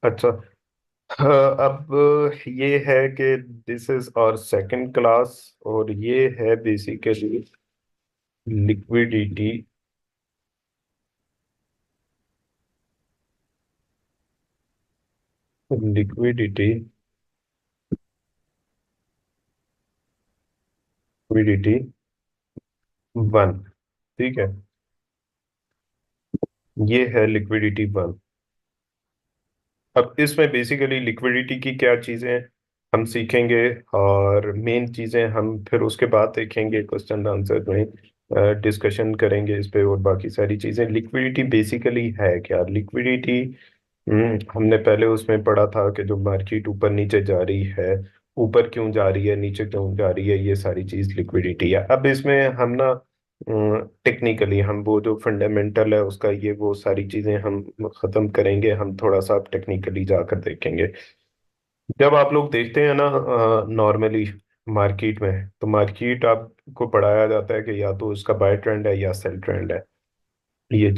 अच्छा। अब ये है कि दिस इज और सेकंड क्लास, और ये है basically liquidity. Liquidity, liquidity one. ठीक है, ये है लिक्विडिटी वन। अब इसमें बेसिकली लिक्विडिटी की क्या चीजें हम सीखेंगे, और मेन चीजें हम फिर उसके बाद देखेंगे, क्वेश्चन आंसर में डिस्कशन करेंगे इस पे, और बाकी सारी चीजें। लिक्विडिटी बेसिकली है क्या? लिक्विडिटी हमने पहले उसमें पढ़ा था कि जो मार्केट ऊपर नीचे जा रही है, ऊपर क्यों जा रही है, नीचे क्यों जा रही है, ये सारी चीज लिक्विडिटी है। अब इसमें हम ना टेक्निकली हम वो जो फंडामेंटल है उसका, ये वो सारी चीजें हम खत्म करेंगे। हम थोड़ा सा टेक्निकली जाकर देखेंगे। जब आप लोग देखते हैं ना नॉर्मली मार्केट में, तो मार्केट आपको पढ़ाया जाता है कि या तो उसका बाय ट्रेंड है या सेल ट्रेंड है। ये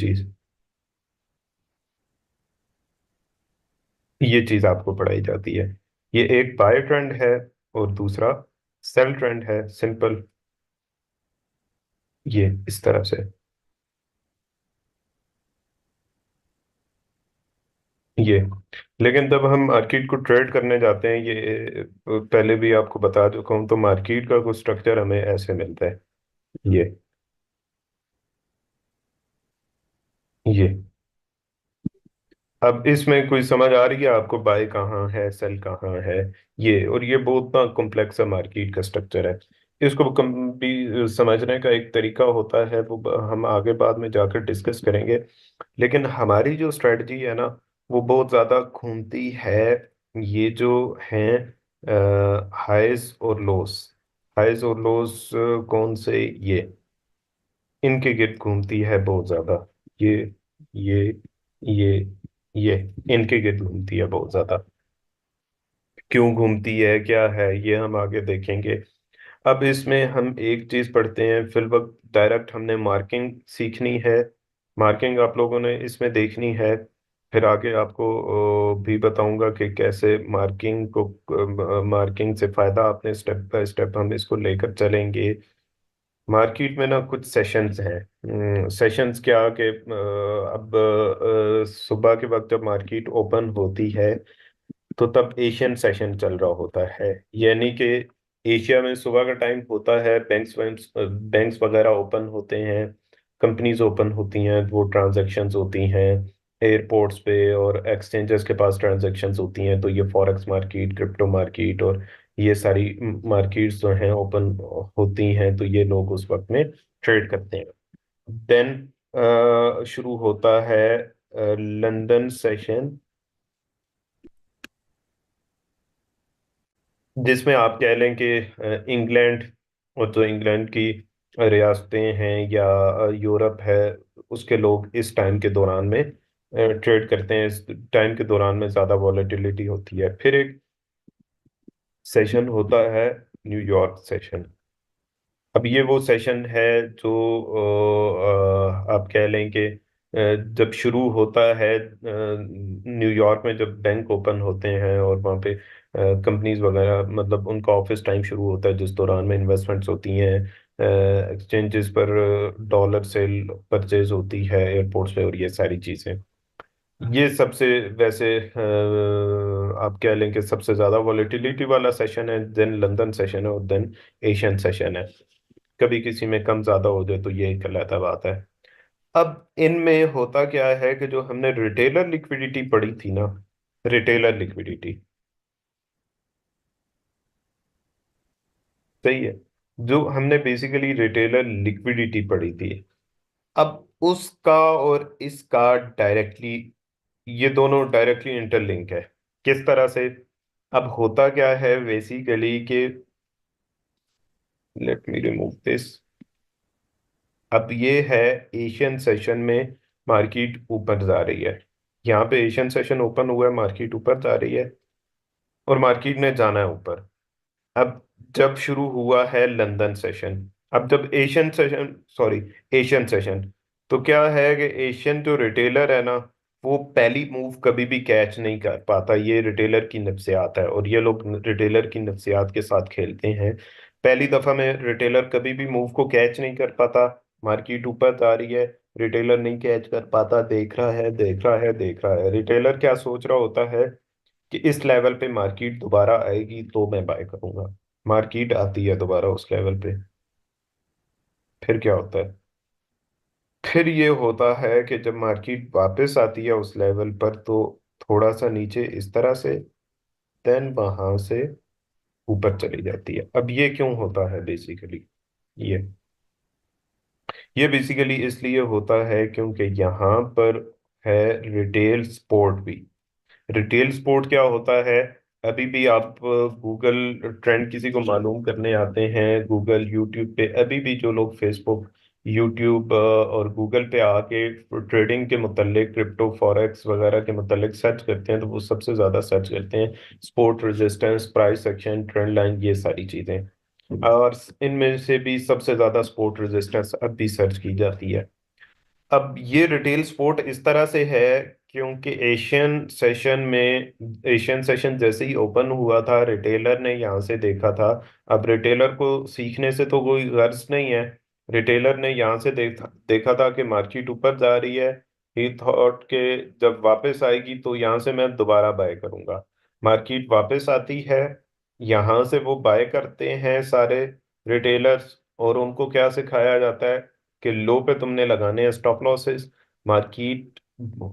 चीज आपको पढ़ाई जाती है। ये एक बाय ट्रेंड है और दूसरा सेल ट्रेंड है, सिंपल। ये इस तरह से। ये लेकिन जब हम मार्केट को ट्रेड करने जाते हैं, ये पहले भी आपको बता चुका हूं, तो मार्केट का कुछ स्ट्रक्चर हमें ऐसे मिलता है। ये ये अब इसमें कोई समझ आ रही है आपको, बाय कहाँ है, सेल कहाँ है? ये और ये बहुत ना कॉम्प्लेक्स है, मार्केट का स्ट्रक्चर है। इसको कम भी समझने का एक तरीका होता है, वो हम आगे बाद में जाकर डिस्कस करेंगे। लेकिन हमारी जो स्ट्रेटजी है ना, वो बहुत ज़्यादा घूमती है। ये जो हैं हाइज और लोस, हाइज और लोस कौन से? ये इनके गिर्द घूमती है बहुत ज़्यादा। ये ये ये ये इनके गिर्द घूमती है बहुत ज़्यादा। क्यों घूमती है, क्या है, ये हम आगे देखेंगे। अब इसमें हम एक चीज पढ़ते हैं फिल वक्त, डायरेक्ट हमने मार्किंग सीखनी है। मार्किंग आप लोगों ने इसमें देखनी है। फिर आगे आपको भी बताऊंगा कि कैसे मार्किंग को, मार्किंग से फायदा आपने स्टेप बाय स्टेप हम इसको लेकर चलेंगे। मार्केट में ना कुछ सेशंस हैं। सेशंस क्या कि अब सुबह के वक्त जब मार्केट ओपन होती है, तो तब एशियन सेशन चल रहा होता है। यानी कि एशिया में सुबह का टाइम होता है, बैंक्स बैंक्स वगैरह ओपन होते हैं, कंपनीज ओपन होती हैं, वो ट्रांजैक्शंस होती हैं एयरपोर्ट्स पे, और एक्सचेंजेस के पास ट्रांजैक्शंस होती हैं। तो ये फॉरेक्स मार्केट, क्रिप्टो मार्केट और ये सारी मार्केट्स जो हैं ओपन होती हैं, तो ये लोग उस वक्त में ट्रेड करते हैं। देन शुरू होता है लंदन सेशन, जिसमें आप कह लें कि इंग्लैंड, और जो इंग्लैंड की रियासतें हैं या यूरोप है, उसके लोग इस टाइम के दौरान में ट्रेड करते हैं। इस टाइम के दौरान में ज़्यादा वॉलेटिलिटी होती है। फिर एक सेशन होता है न्यूयॉर्क सेशन। अब ये वो सेशन है जो आप कह लें कि जब शुरू होता है न्यूयॉर्क में, जब बैंक ओपन होते हैं और वहाँ पे कंपनीज वगैरह, मतलब उनका ऑफिस टाइम शुरू होता है, जिस दौरान में इन्वेस्टमेंट्स होती हैं, एक्सचेंजेस पर डॉलर सेल परचेज होती है एयरपोर्ट्स पे, और ये सारी चीज़ें। ये सबसे वैसे आप कह लें कि सबसे ज़्यादा वॉलेटिलिटी वाला सेशन है, देन लंदन सेशन है, और देन एशियन सेशन है। कभी किसी में कम ज्यादा हो जाए तो ये एक अलग बात है। अब इनमें होता क्या है कि जो हमने रिटेलर लिक्विडिटी पढ़ी थी ना, रिटेलर लिक्विडिटी, सही है, जो हमने बेसिकली रिटेलर लिक्विडिटी पढ़ी थी, अब उसका और इसका डायरेक्टली, ये दोनों डायरेक्टली इंटरलिंक है। किस तरह से? अब होता क्या है बेसिकली कि, लेट मी रिमूव दिस। अब ये है एशियन सेशन में मार्केट ऊपर जा रही है। यहाँ पे एशियन सेशन ओपन हुआ है, मार्केट ऊपर जा रही है, और मार्केट ने जाना है ऊपर। अब जब शुरू हुआ है लंदन सेशन, अब जब Asian session, sorry, Asian session, तो क्या है कि एशियन जो रिटेलर है ना, वो पहली मूव कभी भी कैच नहीं कर पाता। ये रिटेलर की नफ्सियात है और ये लोग रिटेलर की नफ्सियात के साथ खेलते हैं। पहली दफा में रिटेलर कभी भी मूव को कैच नहीं कर पाता। मार्केट ऊपर जा रही है, रिटेलर नहीं कैच कर पाता, देख रहा है देख रहा है देख रहा है। रिटेलर क्या सोच रहा होता है कि इस लेवल पे मार्केट दोबारा आएगी तो मैं बाय करूंगा। मार्केट आती है दोबारा उस लेवल पे, फिर क्या होता है? फिर ये होता है कि जब मार्केट वापस आती है उस लेवल पर तो थोड़ा सा नीचे इस तरह से, देन वहां से ऊपर चली जाती है। अब ये क्यों होता है बेसिकली? ये ये बेसिकली इसलिए होता है क्योंकि यहाँ पर है रिटेल स्पोर्ट भी। रिटेल स्पोर्ट क्या होता है? अभी भी आप गूगल ट्रेंड किसी को मालूम करने आते हैं, गूगल यूट्यूब पे अभी भी जो लोग फेसबुक यूट्यूब और गूगल पे आके ट्रेडिंग के मुतल्लिक, क्रिप्टो फॉरेक्स वगैरह के मुतल्लिक सर्च करते हैं तो वो सबसे ज़्यादा सर्च करते हैं sport resistance, price action, trend line, ये सारी चीज़ें। और इनमें से भी सबसे ज़्यादा स्पोर्ट रेजिस्टेंस अब भी सर्च की जाती है। अब ये रिटेल स्पोर्ट इस तरह से है क्योंकि एशियन सेशन जैसे ही ओपन हुआ था रिटेलर ने यहाँ से देखा था। अब रिटेलर को सीखने से तो कोई गर्ज नहीं है। रिटेलर ने यहाँ से देखा था कि मार्केट ऊपर जा रही है। ही थॉट के जब वापस आएगी तो यहाँ से मैं दोबारा बाय करूंगा। मार्केट वापस आती है, यहाँ से वो बाय करते हैं सारे रिटेलर्स। और उनको क्या सिखाया जाता है कि लो पे तुमने लगाने हैं स्टॉप लॉसेस। मार्केट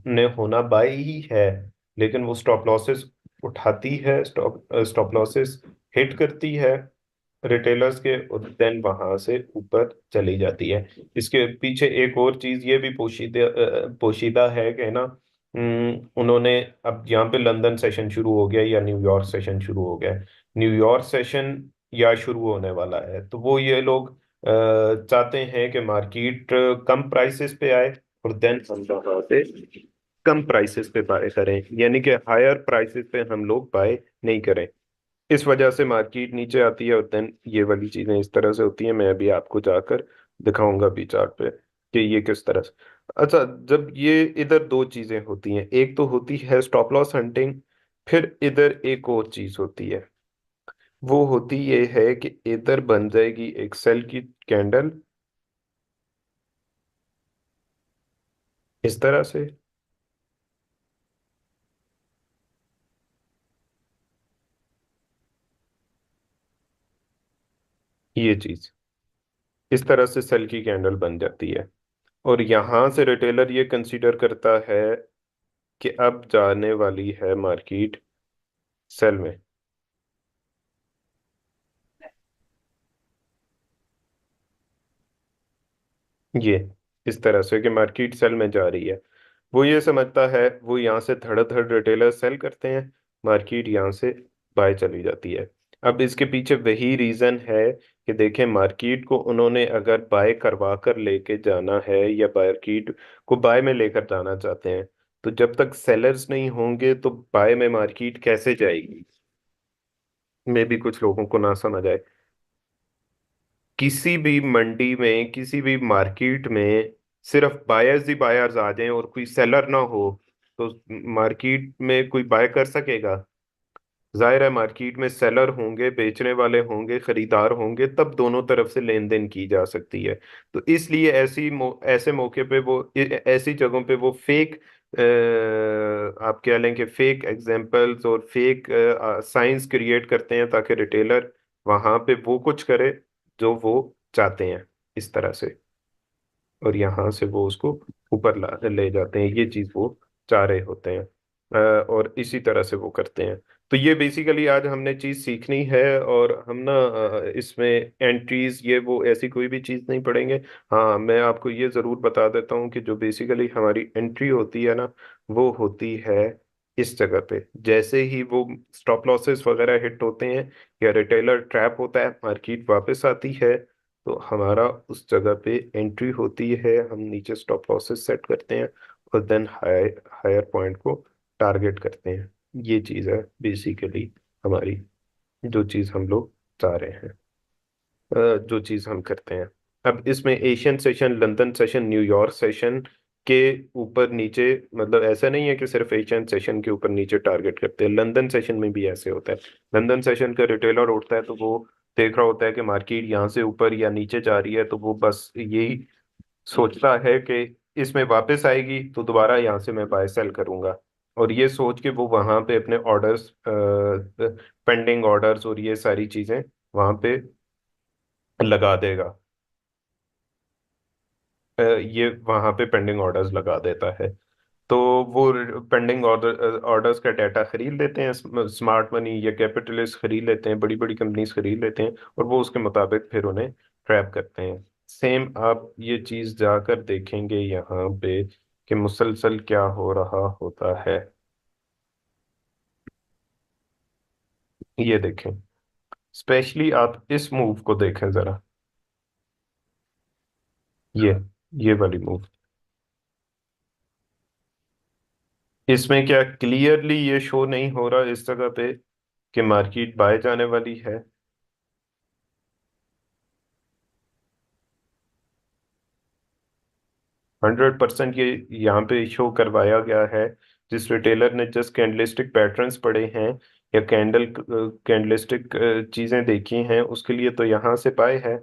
ने होना बाय ही है, लेकिन वो स्टॉप लॉसेस उठाती है, स्टॉप लॉसेस हिट करती है रिटेलर्स के, और देन वहां से ऊपर चली जाती है। इसके पीछे एक और चीज ये भी पोशीदा है कि ना, उन्होंने अब यहाँ पे लंदन सेशन शुरू हो गया या न्यूयॉर्क सेशन शुरू हो गया है। न्यूयॉर्क सेशन या शुरू होने वाला है तो वो ये लोग चाहते हैं कि मार्केट कम प्राइसेस पे आए और देन हम वहाँ से कम प्राइसेस पे बाय करें, यानी कि हायर प्राइसेस पे हम लोग बाय नहीं करें। इस वजह से मार्केट नीचे आती है और देन ये वाली चीजें इस तरह से होती हैं। मैं अभी आपको जाकर दिखाऊंगा भी चार्ट पे कि ये किस तरह से। अच्छा, जब ये इधर दो चीजें होती हैं, एक तो होती है स्टॉप लॉस हंटिंग, फिर इधर एक और चीज होती है। वो होती ये है कि इधर बन जाएगी एक सेल की कैंडल इस तरह से, ये चीज इस तरह से सेल की कैंडल बन जाती है। और यहां से रिटेलर ये कंसीडर करता है कि अब जाने वाली है मार्केट सेल में। ये इस तरह से कि मार्केट सेल में जा रही है, वो ये समझता है, वो यहाँ से धड़ाधड़ रिटेलर सेल करते हैं, मार्केट यहाँ से बाय चली जाती है। अब इसके पीछे वही रीजन है कि देखें मार्केट को उन्होंने अगर बाय करवा कर लेके जाना है या मार्केट को बाय में लेकर जाना चाहते हैं, तो जब तक सेलर्स नहीं होंगे तो बाय में मार्केट कैसे जाएगी? में भी कुछ लोगों को ना समझ आए। किसी भी मंडी में, किसी भी मार्केट में सिर्फ बायर्स ही बायर्स आ जाएं और कोई सेलर ना हो तो मार्केट में कोई बाय कर सकेगा? जाहिर है मार्केट में सेलर होंगे, बेचने वाले होंगे, खरीदार होंगे, तब दोनों तरफ से लेन देन की जा सकती है। तो इसलिए ऐसे मौके पे वो ऐसी जगहों पे वो फेक, आप कह लें कि फेक एग्जांपल्स और फेक साइंस क्रिएट करते हैं ताकि रिटेलर वहां पे वो कुछ करे जो वो चाहते हैं इस तरह से, और यहाँ से वो उसको ऊपर ले जाते हैं। ये चीज वो चाह रहे होते हैं। और इसी तरह से वो करते हैं। तो ये बेसिकली आज हमने चीज सीखनी है, और हम ना इसमें एंट्रीज ये वो ऐसी कोई भी चीज नहीं पढ़ेंगे। हाँ, मैं आपको ये जरूर बता देता हूँ कि जो बेसिकली हमारी एंट्री होती है ना, वो होती है इस जगह पे। जैसे ही वो स्टॉप लॉसेस वगैरह हिट होते हैं या रिटेलर ट्रैप होता है, मार्केट वापस आती है, तो हमारा उस जगह पे एंट्री होती है। हम नीचे स्टॉप लॉसेस सेट करते हैं और देन हायर पॉइंट को टारगेट करते हैं। ये चीज़ है बेसिकली हमारी, जो चीज़ हम लोग चाह रहे हैं, जो चीज़ हम करते हैं। अब इसमें Asian session, London session, New York session के ऊपर नीचे, मतलब ऐसा नहीं है कि सिर्फ एशियन सेशन के ऊपर नीचे टारगेट करते हैं, लंदन सेशन में भी ऐसे होता है। लंदन सेशन का रिटेलर उठता है तो वो देख रहा होता है कि मार्केट यहाँ से ऊपर या नीचे जा रही है, तो वो बस यही सोचता है कि इसमें वापस आएगी तो दोबारा यहाँ से मैं बाय सेल करूंगा। और ये सोच के वो वहां पे अपने ऑर्डर्स, पेंडिंग ऑर्डर्स और ये सारी चीजें वहां पे लगा देगा। ये वहां पे पेंडिंग ऑर्डर्स लगा देता है। तो वो पेंडिंग ऑर्डर्स का डाटा खरीद लेते हैं, स्मार्ट मनी या कैपिटलिस्ट खरीद लेते हैं, बड़ी बड़ी कंपनीज खरीद लेते हैं, और वो उसके मुताबिक फिर उन्हें ट्रैप करते हैं। सेम आप ये चीज जाकर देखेंगे यहाँ पे कि मुसलसल क्या हो रहा होता है। ये देखें, स्पेशली आप इस मूव को देखें जरा, ये ये वाली मूव, इसमें क्या क्लियरली ये शो नहीं हो रहा इस जगह पे कि मार्केट बाय जाने वाली है? 100% ये यहाँ पे शो करवाया गया है। जिस रिटेलर ने जस्ट कैंडलिस्टिक पैटर्न्स पढ़े हैं या कैंडलिस्टिक चीजें देखी हैं, उसके लिए तो यहाँ से बाय है।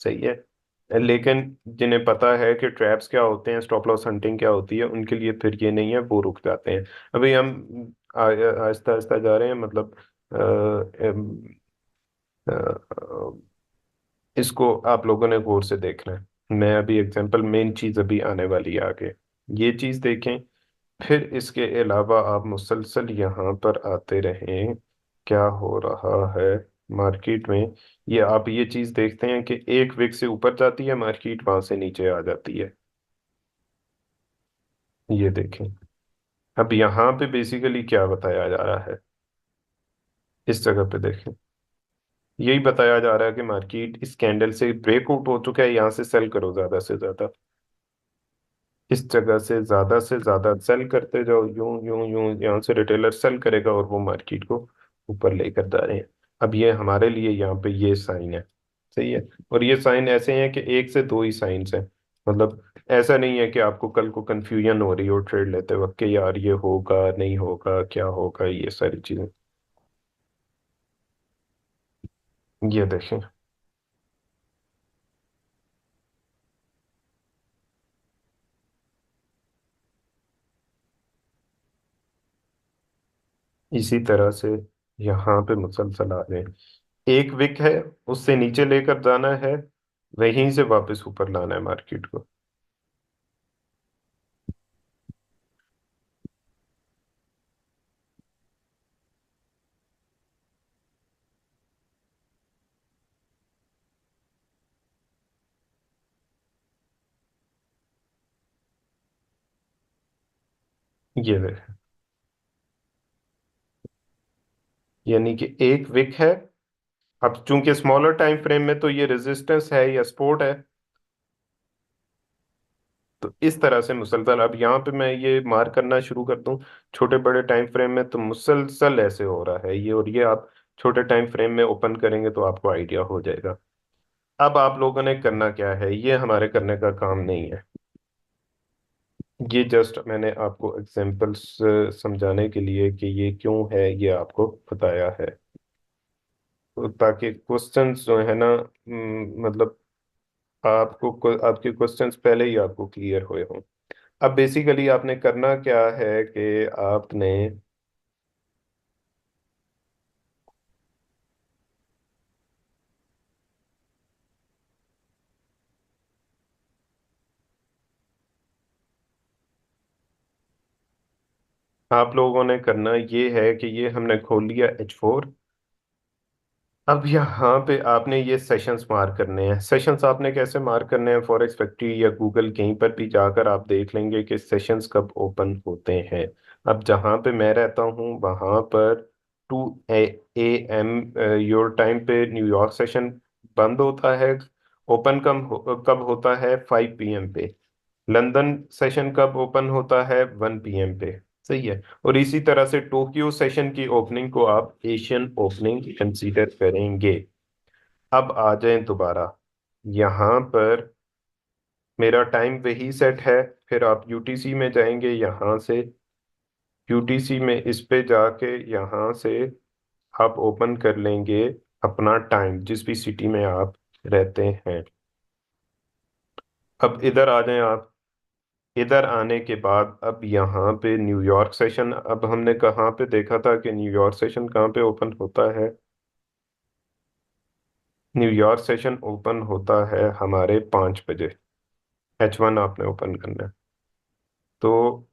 सही है। लेकिन जिन्हें पता है कि ट्रैप्स क्या होते हैं, स्टॉप लॉस हंटिंग क्या होती है, उनके लिए फिर ये नहीं है, वो रुक जाते हैं। अभी हम आहिस्ता आहिस्ता जा रहे हैं, मतलब अ, इसको आप लोगों ने गौर से देखना है। मैं अभी एग्जांपल, मेन चीज अभी आने वाली है आगे, ये चीज देखें। फिर इसके अलावा आप मुसलसल यहाँ पर आते रहें, क्या हो रहा है मार्केट में। ये आप ये चीज देखते हैं कि एक विक से ऊपर जाती है मार्केट, वहां से नीचे आ जाती है। ये देखें, अब यहाँ पे बेसिकली क्या बताया जा रहा है, इस जगह पे देखें। यही बताया जा रहा है कि मार्केट इस कैंडल से ब्रेकआउट हो चुका है, यहाँ से सेल करो ज्यादा से ज्यादा। इस जगह से ज्यादा सेल करते जाओ, यूं यूं यूं, यहाँ से रिटेलर सेल करेगा और वो मार्केट को ऊपर लेकर जा रहे हैं। अब ये हमारे लिए यहाँ पे ये साइन है। सही है। और ये साइन ऐसे हैं कि एक से दो ही साइंस हैं, मतलब ऐसा नहीं है कि आपको कल को कंफ्यूजन हो रही हो ट्रेड लेते वक्त कि यार ये होगा नहीं होगा क्या होगा, ये सारी चीजें। ये देखें, इसी तरह से यहाँ पे मुसलसल आ रहे हैं। एक विक है, उससे नीचे लेकर जाना है, वहीं से वापस ऊपर लाना है मार्केट को। ये देखें, यानी कि एक विक है। अब चूंकि स्मॉलर टाइम फ्रेम में तो ये रेजिस्टेंस है या सपोर्ट है, तो इस तरह से मुसलसल, अब यहाँ पे मैं ये मार्क करना शुरू कर दूं छोटे बड़े टाइम फ्रेम में, तो मुसलसल ऐसे हो रहा है ये, और ये आप छोटे टाइम फ्रेम में ओपन करेंगे तो आपको आइडिया हो जाएगा। अब आप लोगों ने करना क्या है, ये हमारे करने का काम नहीं है। ये जस्ट मैंने आपको एग्जांपल्स समझाने के लिए कि ये क्यों है, ये आपको बताया है, तो ताकि क्वेश्चंस जो है ना, मतलब आपके क्वेश्चंस पहले ही आपको क्लियर हुए हों। अब बेसिकली आपने करना क्या है कि आपने, आप लोगों ने करना ये है कि ये हमने खोल लिया H4। अब यहाँ पे आपने ये सेशंस मार्क करने हैं। सेशंस आपने कैसे मार्क करने हैं, फॉरेक्स फैक्ट्री या गूगल कहीं पर भी जाकर आप देख लेंगे कि सेशंस कब ओपन होते हैं। अब जहाँ पे मैं रहता हूँ वहाँ पर 2 AM योर टाइम पे न्यूयॉर्क सेशन बंद होता है। ओपन कब होता है, 5 PM पे। लंदन सेशन कब ओपन होता है, 1 PM पे। सही है। और इसी तरह से टोक्यो सेशन की ओपनिंग को आप एशियन ओपनिंग कंसीडर करेंगे। अब आ जाएं दोबारा, यहाँ पर मेरा टाइम वही सेट है, फिर आप यूटीसी में जाएंगे यहाँ से। यूटीसी में इस पे जाके यहाँ से आप ओपन कर लेंगे अपना टाइम, जिस भी सिटी में आप रहते हैं। अब इधर आ जाएं आप। इधर आने के बाद अब यहाँ पे न्यूयॉर्क सेशन, अब हमने कहाँ पे देखा था कि न्यूयॉर्क सेशन कहाँ पे ओपन होता है? न्यूयॉर्क सेशन ओपन होता है हमारे 5 बजे। H1 आपने ओपन करना है। तो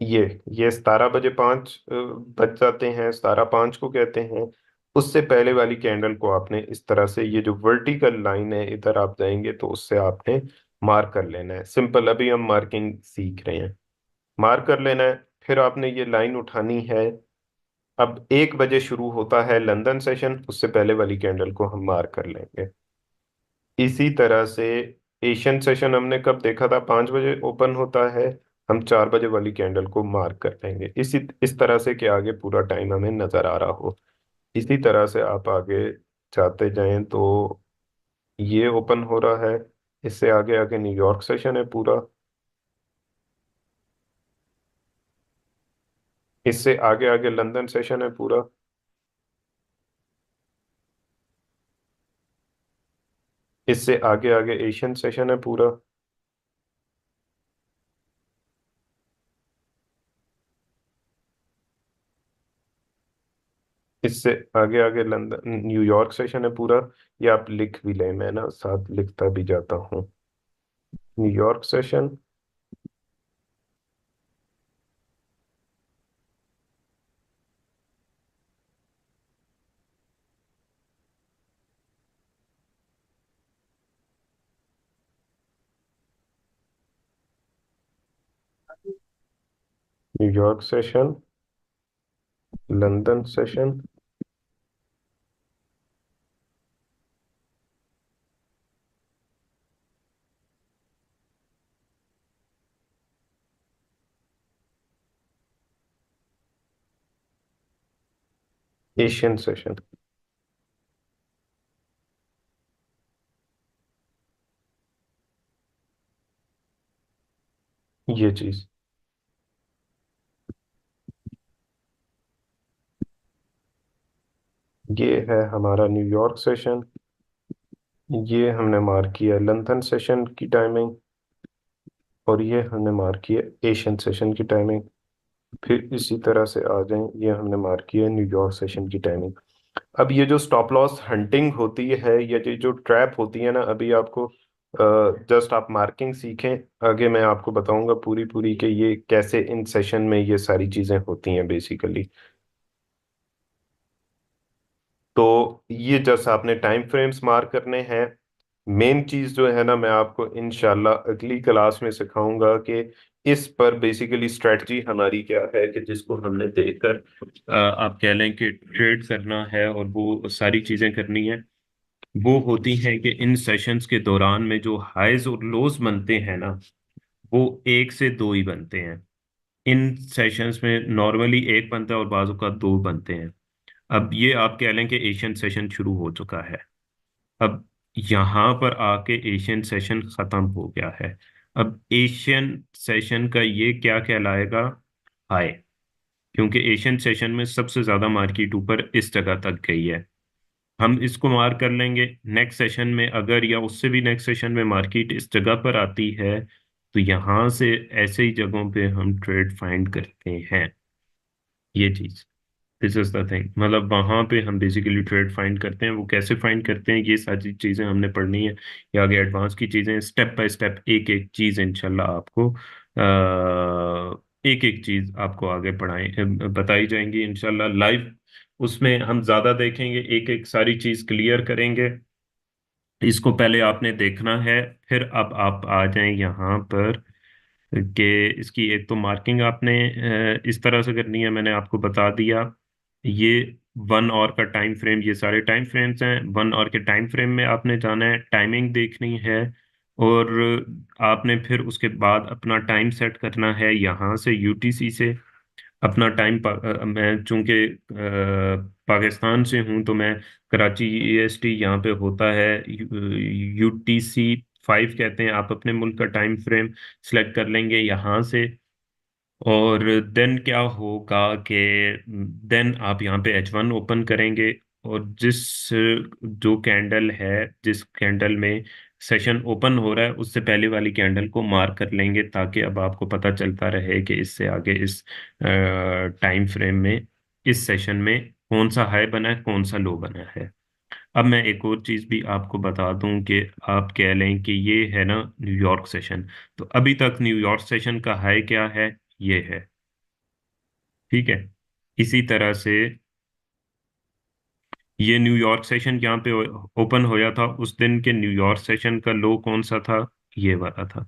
ये ये 17 बजे 5 बज जाते हैं, 17:05 को कहते हैं। उससे पहले वाली कैंडल को आपने इस तरह से, ये जो वर्टिकल लाइन है इधर आप जाएंगे तो उससे आपने मार्क कर लेना है। सिंपल, अभी हम मार्किंग सीख रहे हैं। मार्क कर लेना है, फिर आपने ये लाइन उठानी है। अब 1 बजे शुरू होता है लंदन सेशन, उससे पहले वाली कैंडल को हम मार्क कर लेंगे। इसी तरह से एशियन सेशन हमने कब देखा था? 5 बजे ओपन होता है। हम 4 बजे वाली कैंडल को मार्क कर लेंगे, इस तरह से कि आगे पूरा टाइम हमें नजर आ रहा हो। इसी तरह से आप आगे जाते जाएं तो ये ओपन हो रहा है। इससे आगे आगे न्यूयॉर्क सेशन है पूरा। इससे आगे आगे लंदन सेशन है पूरा। इससे आगे आगे एशियन सेशन है पूरा। इससे आगे आगे लंदन न्यूयॉर्क सेशन है पूरा। ये आप लिख भी लें, मैं ना साथ लिखता भी जाता हूँ। New York session, New York session, London session, Asian session. ये चीज, ये है हमारा न्यूयॉर्क सेशन। ये हमने मार्क किया लंदन सेशन की टाइमिंग, और ये हमने मार्क किया एशियन सेशन की टाइमिंग। फिर इसी तरह से आ जाएं, ये हमने मार्क किया न्यूयॉर्क सेशन की टाइमिंग। अब ये जो स्टॉप लॉस हंटिंग होती है, या ये जो ट्रैप होती है ना, अभी आपको जस्ट आप मार्किंग सीखें। आगे मैं आपको बताऊंगा पूरी पूरी कि ये कैसे इन सेशन में ये सारी चीजें होती हैं बेसिकली। तो ये जस्ट आपने टाइम फ्रेम्स मार्क करने हैं। मेन चीज जो है ना, मैं आपको इंशाल्लाह अगली क्लास में सिखाऊंगा कि इस पर बेसिकली स्ट्रेटजी हमारी क्या है, कि जिसको हमने देखकर आप कह लें कि ट्रेड करना है और वो सारी चीजें करनी है। वो होती है कि इन सेशंस के दौरान में जो हाइज और लोज बनते हैं ना, वो 1 से 2 ही बनते हैं। इन सेशंस में नॉर्मली एक बनता है और बाजू का 2 बनते हैं। अब ये आप कह लें कि एशियन सेशन शुरू हो चुका है। अब यहाँ पर आके एशियन सेशन खत्म हो गया है। अब एशियन सेशन का ये क्या कहलाएगा? हाई। क्योंकि एशियन सेशन में सबसे ज्यादा मार्केट ऊपर इस जगह तक गई है। हम इसको मार्क कर लेंगे। नेक्स्ट सेशन में अगर, या उससे भी नेक्स्ट सेशन में मार्केट इस जगह पर आती है, तो यहाँ से ऐसे ही जगहों पे हम ट्रेड फाइंड करते हैं। ये चीज, दिस इज द थिंग, मतलब वहां पे हम बेसिकली ट्रेड फाइंड करते हैं। वो कैसे फाइंड करते हैं, ये सारी चीजें हमने पढ़नी है। ये आगे एडवांस की चीजें, स्टेप बाय स्टेप एक एक चीज इंशाल्लाह आपको एक एक चीज आपको आगे बताई जाएंगी इंशाल्लाह लाइव। उसमें हम ज्यादा देखेंगे, एक एक सारी चीज क्लियर करेंगे। इसको पहले आपने देखना है। फिर अब आप आ जाएं यहाँ पर, कि इसकी एक तो मार्किंग आपने इस तरह से करनी है, मैंने आपको बता दिया। ये 1 आवर का टाइम फ्रेम, ये सारे टाइम फ्रेम्स हैं। 1 आवर के टाइम फ्रेम में आपने जाना है, टाइमिंग देखनी है। और आपने फिर उसके बाद अपना टाइम सेट करना है यहाँ से यूटीसी से। अपना टाइम मैं चूंकि पाकिस्तान से हूँ, तो मैं कराची ईएसटी यहाँ पे होता है यूटीसी 5 कहते हैं, आप अपने मुल्क का टाइम फ्रेम सिलेक्ट कर लेंगे यहाँ से। और देन क्या होगा कि देन आप यहाँ पे H1 ओपन करेंगे, और जो कैंडल है, जिस कैंडल में सेशन ओपन हो रहा है, उससे पहले वाली कैंडल को मार्क कर लेंगे, ताकि अब आपको पता चलता रहे कि इससे आगे इस टाइम फ्रेम में, इस सेशन में कौन सा हाई बना है, कौन सा लो बना है। अब मैं एक और चीज भी आपको बता दूं कि आप कह लें कि ये है ना न्यूयॉर्क सेशन, तो अभी तक न्यूयॉर्क सेशन का हाई क्या है, ये है। ठीक है। इसी तरह से ये न्यूयॉर्क सेशन यहाँ पे ओपन होया था, उस दिन के न्यूयॉर्क सेशन का लो कौन सा था, ये वाला था।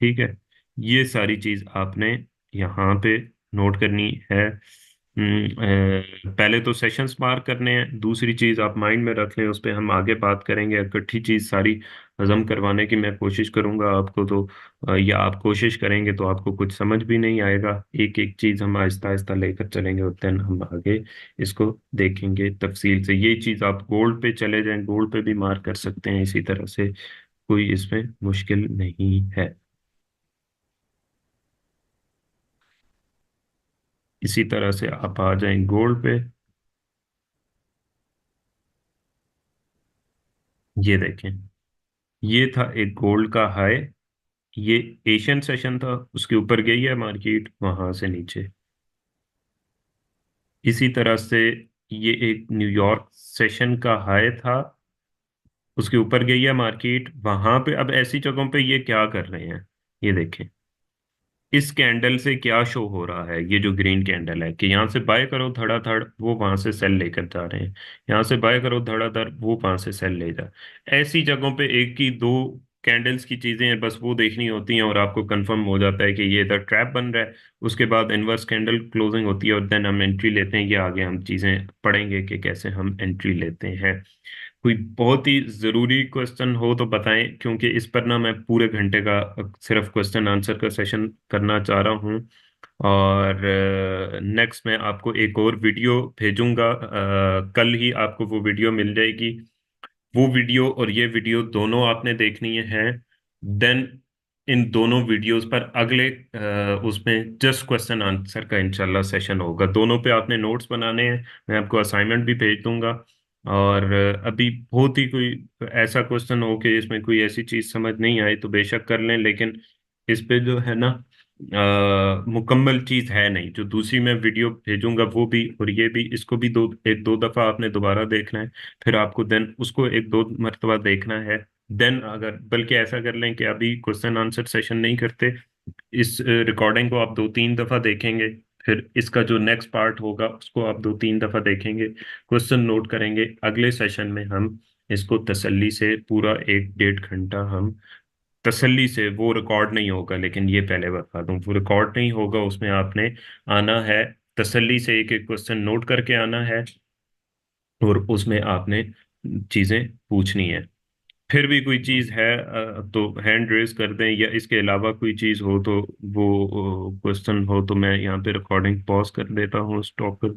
ठीक है। ये सारी चीज आपने यहाँ पे नोट करनी है। पहले तो सेशंस मार्क करने हैं, दूसरी चीज आप माइंड में रख लें, उस पर हम आगे बात करेंगे। इकट्ठी चीज सारी हजम करवाने की मैं कोशिश करूंगा आपको, तो या आप कोशिश करेंगे तो आपको कुछ समझ भी नहीं आएगा। एक एक चीज हम आहिस्ता आहिस्ता लेकर चलेंगे, और देन हम आगे इसको देखेंगे तफसील से। ये चीज आप गोल्ड पे चले जाएं, गोल्ड पे भी मार्क कर सकते हैं इसी तरह से, कोई इसमें मुश्किल नहीं है। इसी तरह से आप आ जाएं गोल्ड पे। ये देखें, ये था एक गोल्ड का हाई। ये एशियन सेशन था, उसके ऊपर गई है मार्केट वहां से नीचे। इसी तरह से ये एक न्यूयॉर्क सेशन का हाई था, उसके ऊपर गई है मार्केट वहां पे। अब ऐसी जगहों पे ये क्या कर रहे हैं, ये देखें, इस कैंडल से क्या शो हो रहा है, ये जो ग्रीन कैंडल है, कि यहाँ से बाय करो धड़ाधड़, वो वहां से सेल लेकर जा रहे हैं। यहाँ से बाय करो धड़ाधड़, वो वहां से सेल ले जा। ऐसी जगहों पे एक की दो कैंडल्स की चीजें हैं, बस वो देखनी होती हैं, और आपको कंफर्म हो जाता है कि ये इधर ट्रैप बन रहा है। उसके बाद इनवर्स कैंडल क्लोजिंग होती है, और देन हम एंट्री लेते हैं। ये आगे हम चीजें पढ़ेंगे कि कैसे हम एंट्री लेते हैं। कोई बहुत ही ज़रूरी क्वेश्चन हो तो बताएं, क्योंकि इस पर ना मैं पूरे घंटे का सिर्फ क्वेश्चन आंसर का सेशन करना चाह रहा हूँ। और नेक्स्ट मैं आपको एक और वीडियो भेजूंगा, कल ही आपको वो वीडियो मिल जाएगी। वो वीडियो और ये वीडियो दोनों आपने देखनी है। देन इन दोनों वीडियोस पर अगले उसमें जस्ट क्वेश्चन आंसर का इंशाल्लाह सेशन होगा। दोनों पे आपने नोट्स बनाने हैं, मैं आपको असाइनमेंट भी भेज दूंगा। और अभी बहुत ही कोई ऐसा क्वेश्चन हो कि इसमें कोई ऐसी चीज समझ नहीं आई, तो बेशक कर लें, लेकिन इस पे जो है ना मुकम्मल चीज है नहीं। जो दूसरी मैं वीडियो भेजूंगा वो भी, और ये भी, इसको भी एक दो दफा आपने दोबारा देखना है। फिर आपको देन उसको एक दो मरतबा देखना है। देन अगर बल्कि ऐसा कर लें कि अभी क्वेश्चन आंसर सेशन नहीं करते, इस रिकॉर्डिंग को आप दो तीन दफा देखेंगे, फिर इसका जो नेक्स्ट पार्ट होगा उसको आप दो तीन दफा देखेंगे, क्वेश्चन नोट करेंगे। अगले सेशन में हम इसको तसल्ली से पूरा एक डेढ़ घंटा हम तसल्ली से, वो रिकॉर्ड नहीं होगा, लेकिन ये पहले बता दूं, वो रिकॉर्ड नहीं होगा, उसमें आपने आना है, तसल्ली से एक एक क्वेश्चन नोट करके आना है, और उसमें आपने चीजें पूछनी है। फिर भी कोई चीज है तो हैंड रेज कर दें, या इसके अलावा कोई चीज हो तो वो क्वेश्चन हो तो मैं यहाँ पे रिकॉर्डिंग पॉज कर देता हूँ, स्टॉप कर